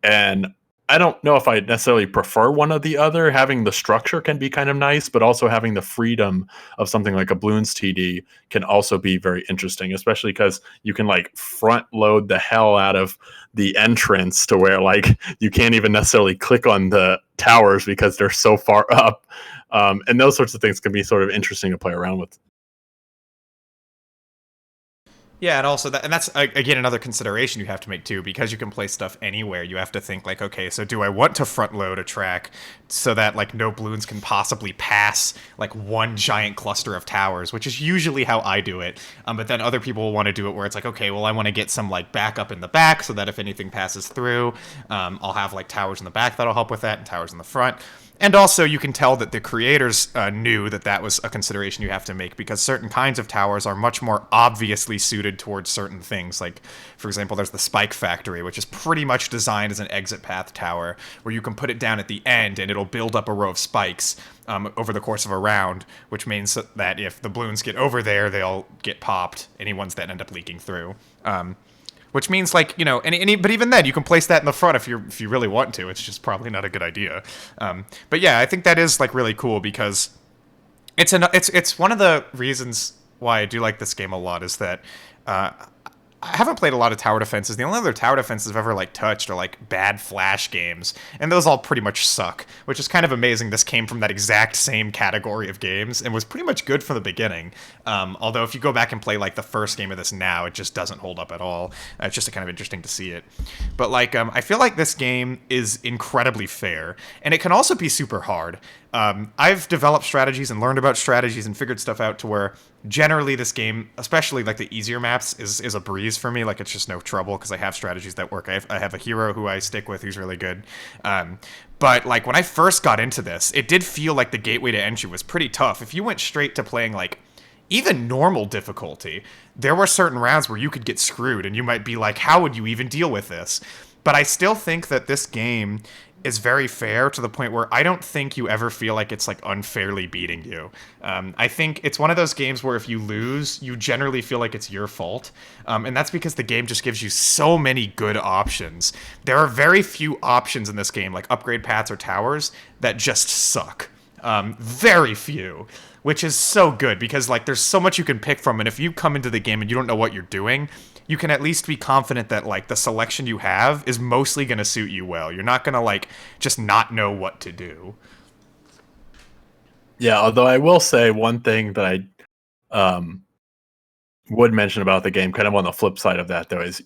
A: And I don't know if I necessarily prefer one or the other. Having the structure can be kind of nice, but also having the freedom of something like a Bloons TD can also be very interesting, especially because you can like front load the hell out of the entrance to where like you can't even necessarily click on the towers because they're so far up. And those sorts of things can be sort of interesting to play around with.
B: Yeah, and also that's again another consideration you have to make too, because you can place stuff anywhere. You have to think like, okay, so do I want to front load a track so that like no balloons can possibly pass like one giant cluster of towers, which is usually how I do it. But then other people will want to do it where it's like, okay, well I want to get some like backup in the back so that if anything passes through, I'll have like towers in the back that'll help with that and towers in the front. And also, you can tell that the creators knew that that was a consideration you have to make, because certain kinds of towers are much more obviously suited towards certain things. Like, for example, there's the Spike Factory, which is pretty much designed as an exit path tower, where you can put it down at the end and it'll build up a row of spikes over the course of a round, which means that if the balloons get over there, they'll get popped, any ones that end up leaking through. Which means, like, you know, but even then, you can place that in the front if you really want to. It's just probably not a good idea. But yeah, I think that is like really cool, because it's one of the reasons why I do like this game a lot is that I haven't played a lot of tower defenses. The only other tower defenses I've ever like touched are like bad Flash games, and those all pretty much suck, which is kind of amazing. This came from that exact same category of games and was pretty much good from the beginning. Although if you go back and play like the first game of this now, it just doesn't hold up at all. It's just kind of interesting to see it. But like, I feel like this game is incredibly fair, and it can also be super hard. I've developed strategies and learned about strategies and figured stuff out to where generally this game, especially like the easier maps, is a breeze for me. Like, it's just no trouble because I have strategies that work. I have a hero who I stick with who's really good. But like when I first got into this, it did feel like the gateway to entry was pretty tough. If you went straight to playing like even normal difficulty, there were certain rounds where you could get screwed and you might be like, how would you even deal with this? But I still think that this game is very fair to the point where I don't think you ever feel like it's like unfairly beating you. I think it's one of those games where if you lose, you generally feel like it's your fault. And that's because the game just gives you so many good options. There are very few options in this game, like upgrade paths or towers, that just suck. Very few, which is so good because like there's so much you can pick from, and if you come into the game and you don't know what you're doing, you can at least be confident that like the selection you have is mostly going to suit you well. You're not going to like just not know what to do.
A: Yeah, although I will say one thing that um, would mention about the game, kind of on the flip side of that, though, is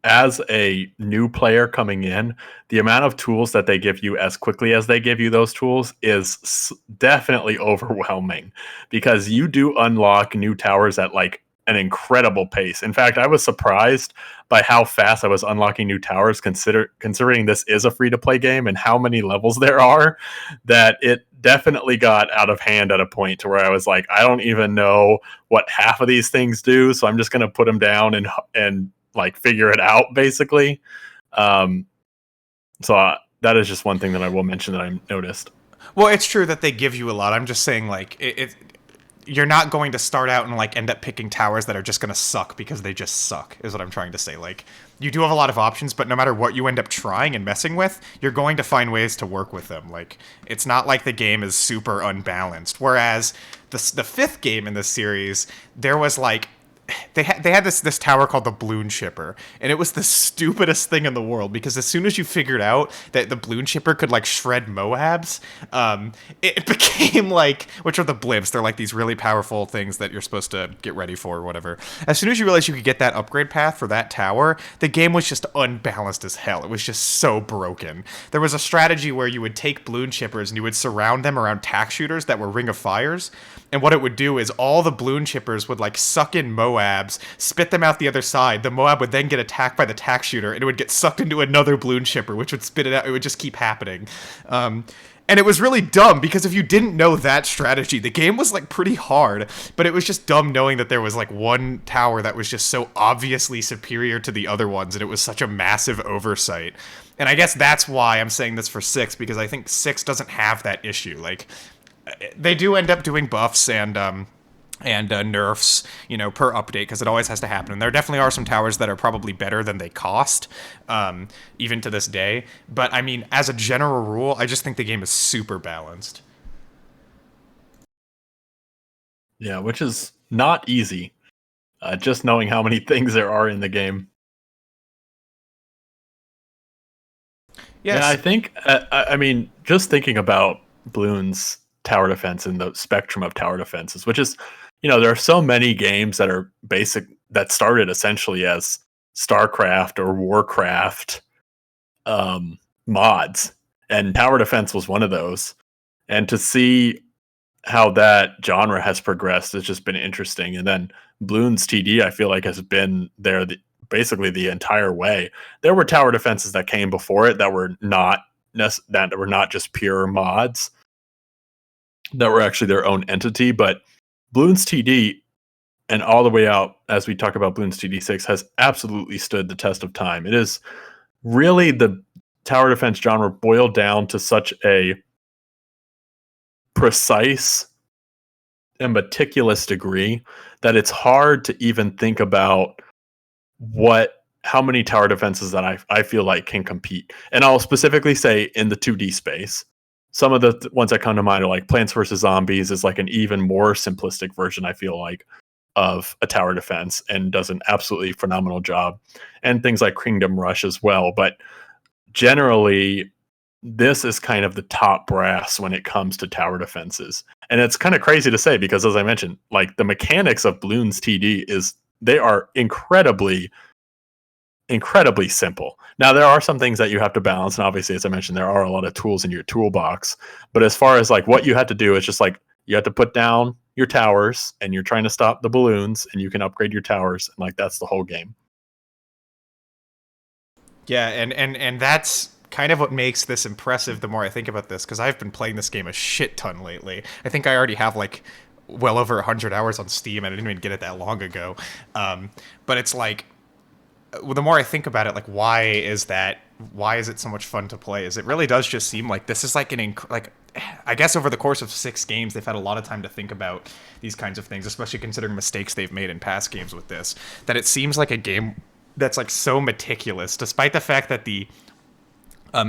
A: as a new player coming in, the amount of tools that they give you as quickly as they give you those tools is definitely overwhelming, because you do unlock new towers at like an incredible pace. In fact, I was surprised by how fast I was unlocking new towers, considering this is a free-to-play game and how many levels there are, that it definitely got out of hand at a point to where I was like, I don't even know what half of these things do, so I'm just going to put them down and like figure it out, basically. Um, that is just one thing that I will mention that I noticed.
B: Well, it's true that they give you a lot. I'm just saying, like, you're not going to start out and like end up picking towers that are just going to suck because they just suck, is what I'm trying to say. Like, you do have a lot of options, but no matter what you end up trying and messing with, you're going to find ways to work with them. Like, it's not like the game is super unbalanced. Whereas the fifth game in this series, there was like, they had this tower called the Bloon Chipper, and it was the stupidest thing in the world, because as soon as you figured out that the Bloon Chipper could like shred Moabs, it became like, which are the blimps, they're like these really powerful things that you're supposed to get ready for or whatever. As soon as you realized you could get that upgrade path for that tower, the game was just unbalanced as hell. It was just so broken. There was a strategy where you would take Bloon Chippers and you would surround them around tack shooters that were Ring of Fires, and what it would do is all the Bloon Chippers would like suck in Moabs, spit them out the other side. The Moab would then get attacked by the tack shooter, and it would get sucked into another Bloon Chipper, which would spit it out. It would just keep happening. And it was really dumb, because if you didn't know that strategy, the game was like pretty hard, but it was just dumb knowing that there was like one tower that was just so obviously superior to the other ones, and it was such a massive oversight. And I guess that's why I'm saying this for 6, because I think 6 doesn't have that issue. Like, they do end up doing buffs and nerfs, you know, per update, because it always has to happen. And there definitely are some towers that are probably better than they cost, even to this day. But I mean, as a general rule, I just think the game is super balanced.
A: Yeah, which is not easy. Just knowing how many things there are in the game.
B: Yes.
A: Yeah, I think, I mean, just thinking about Bloons tower defense and the spectrum of tower defenses, which is, you know, there are so many games that are basic, that started essentially as StarCraft or Warcraft mods, and tower defense was one of those. And to see how that genre has progressed has just been interesting. And then Bloons TD, I feel like, has been there basically the entire way. There were tower defenses that came before it that were not just pure mods, that were actually their own entity. But Bloons TD, and all the way out as we talk about Bloons TD6, has absolutely stood the test of time. It is really the tower defense genre boiled down to such a precise and meticulous degree that it's hard to even think about how many tower defenses that I feel like can compete. And I'll specifically say in the 2D space. Some of the ones that come to mind are like Plants vs. Zombies is like an even more simplistic version, I feel like, of a tower defense, and does an absolutely phenomenal job. And things like Kingdom Rush as well. But generally, this is kind of the top brass when it comes to tower defenses. And it's kind of crazy to say, because as I mentioned, like, the mechanics of Bloons TD they are incredibly simple. Now, there are some things that you have to balance, and obviously, as I mentioned, there are a lot of tools in your toolbox. But as far as like what you have to do, it's just like you have to put down your towers, and you're trying to stop the balloons, and you can upgrade your towers, and like that's the whole game.
B: Yeah, and that's kind of what makes this impressive the more I think about this, because I've been playing this game a shit ton lately. I think I already have like well over 100 hours on Steam, and I didn't even get it that long ago. But it's like, the more I think about it, like, why is it so much fun to play? Is it really does just seem like this is like I guess over the course of 6 games, they've had a lot of time to think about these kinds of things, especially considering mistakes they've made in past games with this, that it seems like a game that's like so meticulous, despite the fact that the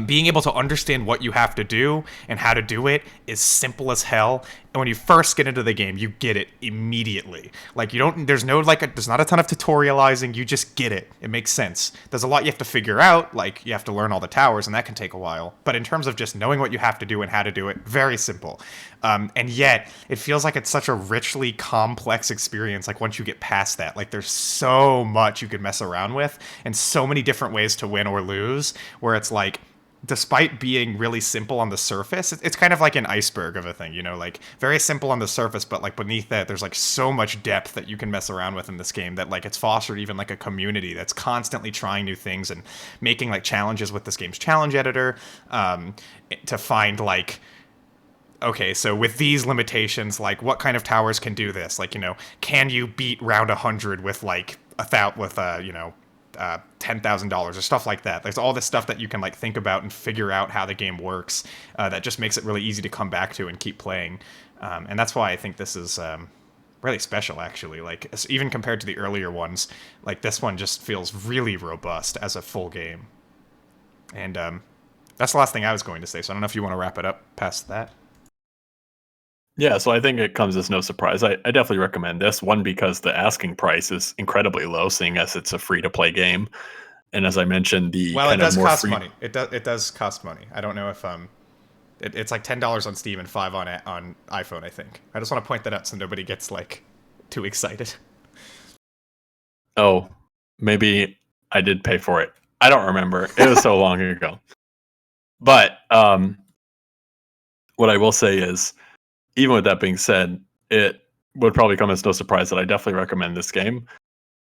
B: being able to understand what you have to do and how to do it is simple as hell. And when you first get into the game, you get it immediately. Like, you don't, there's no, like, there's not a ton of tutorializing. You just get it. It makes sense. There's a lot you have to figure out. Like, you have to learn all the towers, and that can take a while. But in terms of just knowing what you have to do and how to do it, very simple. And yet, it feels like it's such a richly complex experience. Like, once you get past that, like, there's so much you can mess around with, and so many different ways to win or lose, where it's like, despite being really simple on the surface, it's kind of like an iceberg of a thing, you know, like very simple on the surface, but like beneath that, there's like so much depth that you can mess around with in this game that like it's fostered even like a community that's constantly trying new things and making like challenges with this game's challenge editor to find like, okay, so with these limitations, like what kind of towers can do this? Like, you know, can you beat round 100 with like $10,000 or stuff like that. There's all this stuff that you can like think about and figure out how the game works. That just makes it really easy to come back to and keep playing. And that's why I think this is really special, actually. Like even compared to the earlier ones, like this one just feels really robust as a full game. And that's the last thing I was going to say. So I don't know if you want to wrap it up past that.
A: Yeah, so I think it comes as no surprise. I definitely recommend this. One, because the asking price is incredibly low, seeing as it's a free-to-play game. And as I mentioned, the
B: well,
A: kind
B: it does
A: of more
B: cost
A: free...
B: money. It does cost money. I don't know if it's like $10 on Steam and $5 on iPhone, I think. I just want to point that out so nobody gets like too excited.
A: Oh, maybe I did pay for it. I don't remember. It was so long ago. But what I will say is, even with that being said, it would probably come as no surprise that I definitely recommend this game.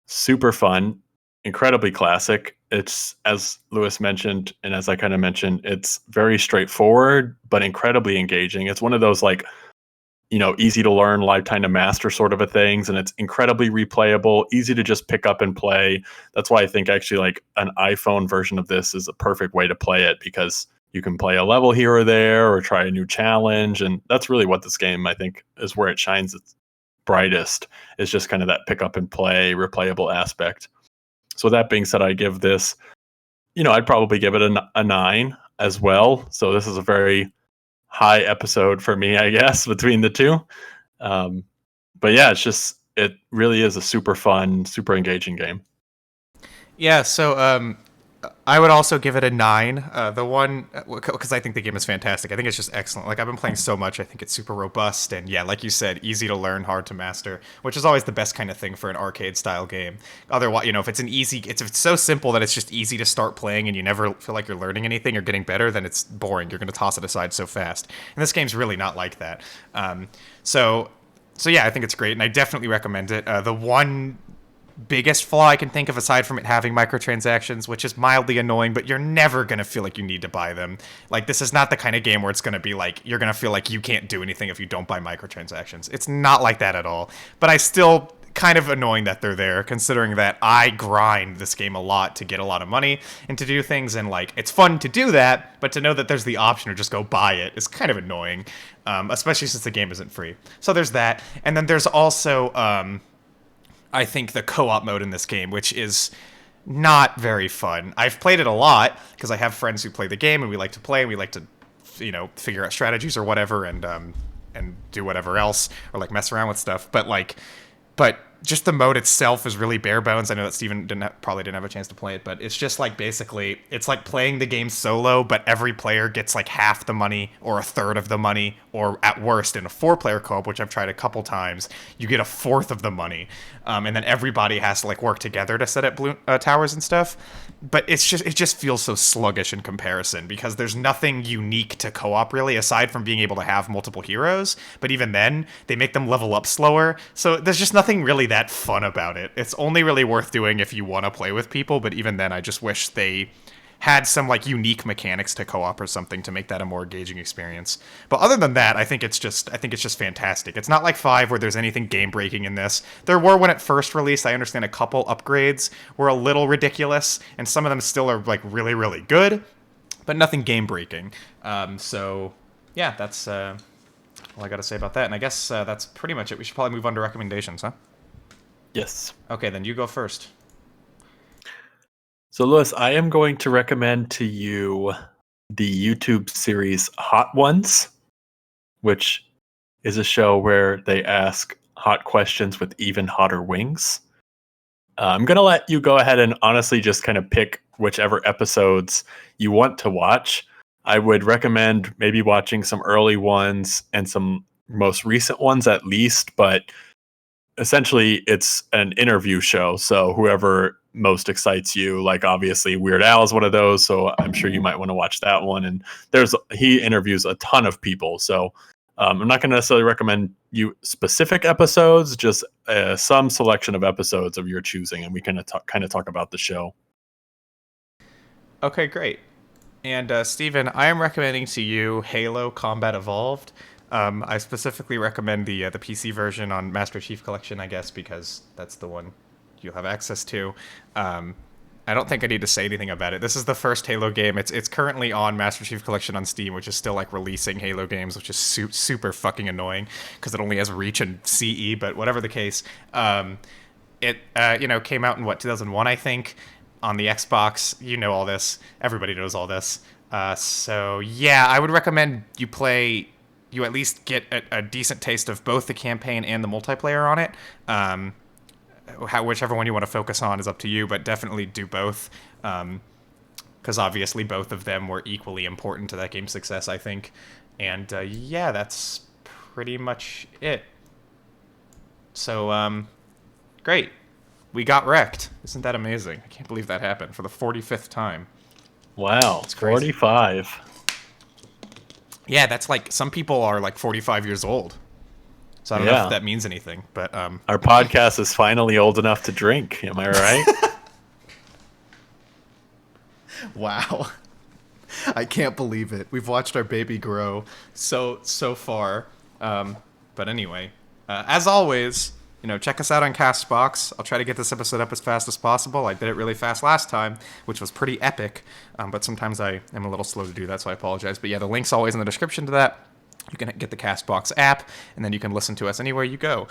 A: Super fun, incredibly classic. It's, as Lewis mentioned, and as I kind of mentioned, it's very straightforward, but incredibly engaging. It's one of those like, you know, easy to learn, lifetime to master sort of a things, and it's incredibly replayable, easy to just pick up and play. That's why I think actually like an iPhone version of this is a perfect way to play it, because you can play a level here or there or try a new challenge. And that's really what this game, I think, is where it shines its brightest, is just kind of that pick up and play, replayable aspect. So that being said, I give this, you know, I'd probably give it a 9 as well. So this is a very high episode for me, I guess, between the two. But yeah, it really is a super fun, super engaging game.
B: Yeah, so I would also give it a 9. The one, because I think the game is fantastic. I think it's just excellent. Like, I've been playing so much. I think it's super robust. And yeah, like you said, easy to learn, hard to master, which is always the best kind of thing for an arcade style game. Otherwise, you know, if it's so simple that it's just easy to start playing and you never feel like you're learning anything or getting better, then it's boring. You're going to toss it aside so fast. And this game's really not like that. So yeah, I think it's great. And I definitely recommend it. The one biggest flaw I can think of, aside from it having microtransactions, which is mildly annoying, but you're never going to feel like you need to buy them. Like, this is not the kind of game where it's going to be like, you're going to feel like you can't do anything if you don't buy microtransactions. It's not like that at all. But I still kind of annoying that they're there, considering that I grind this game a lot to get a lot of money and to do things, and like, it's fun to do that, but to know that there's the option to just go buy it is kind of annoying, especially since the game isn't free. So there's that. And then there's also I think the co-op mode in this game, which is not very fun. I've played it a lot because I have friends who play the game, and we like to play, and we like to, you know, figure out strategies or whatever, and do whatever else, or like mess around with stuff. But just the mode itself is really bare bones. I know that Steven probably didn't have a chance to play it, but it's just like, basically, it's like playing the game solo, but every player gets like half the money or a third of the money, or at worst, in a 4-player co-op, which I've tried a couple times, you get a fourth of the money. And then everybody has to like work together to set up towers and stuff. But it just feels so sluggish in comparison, because there's nothing unique to co-op really, aside from being able to have multiple heroes. But even then, they make them level up slower. So there's just nothing really that fun about it. It's only really worth doing if you want to play with people. But even then, I just wish they had some like unique mechanics to co-op or something to make that a more engaging experience. But other than that, I think it's just fantastic. It's not like 5 where there's anything game breaking in this. There were when it first released. I understand a couple upgrades were a little ridiculous, and some of them still are like really, really good, but nothing game breaking. So yeah, that's all I got to say about that. And I guess that's pretty much it. We should probably move on to recommendations, huh?
A: Yes.
B: Okay, then you go first.
A: So, Lewis, I am going to recommend to you the YouTube series Hot Ones, which is a show where they ask hot questions with even hotter wings. I'm going to let you go ahead and honestly just kind of pick whichever episodes you want to watch. I would recommend maybe watching some early ones and some most recent ones at least, but essentially it's an interview show. So whoever most excites you, like obviously Weird Al is one of those. So I'm sure you might want to watch that one. And he interviews a ton of people. So I'm not going to necessarily recommend you specific episodes, just some selection of episodes of your choosing, and we can kind of talk about the show.
B: Okay, great. And Steven, I am recommending to you Halo Combat Evolved. I specifically recommend the PC version on Master Chief Collection, I guess, because that's the one you'll have access to. I don't think I need to say anything about it. This is the first Halo game. It's currently on Master Chief Collection on Steam, which is still like releasing Halo games, which is super fucking annoying because it only has Reach and CE. But whatever the case, it came out in 2001, I think, on the Xbox. You know all this. Everybody knows all this. So yeah, I would recommend you at least get a decent taste of both the campaign and the multiplayer on it. Whichever one you want to focus on is up to you, but definitely do both, because obviously both of them were equally important to that game's success, I think. And yeah, that's pretty much it. So great, we got wrecked. Isn't that amazing? I can't believe that happened for the 45th time.
A: Wow, it's 45.
B: Yeah, that's like, some people are like 45 years old. So I don't know if that means anything, but
A: our podcast is finally old enough to drink. Am I right?
B: Wow. I can't believe it. We've watched our baby grow so far. But anyway, as always, check us out on Castbox. I'll try to get this episode up as fast as possible. I did it really fast last time, which was pretty epic. But sometimes I am a little slow to do that, so I apologize. But yeah, the link's always in the description to that. You can get the Castbox app, and then you can listen to us anywhere you go,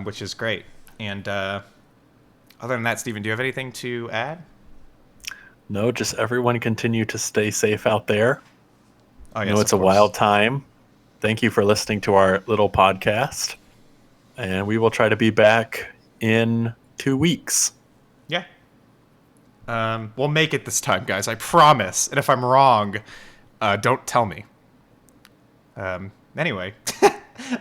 B: which is great. And other than that, Steven, do you have anything to add?
A: No, just everyone continue to stay safe out there.
B: Oh, yes,
A: I know it's a wild time. Thank you for listening to our little podcast. And we will try to be back in 2 weeks.
B: Yeah. We'll make it this time, guys. I promise. And if I'm wrong, don't tell me. Anyway,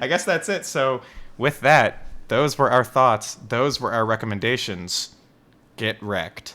B: I guess that's it. So with that, those were our thoughts. Those were our recommendations. Get wrecked.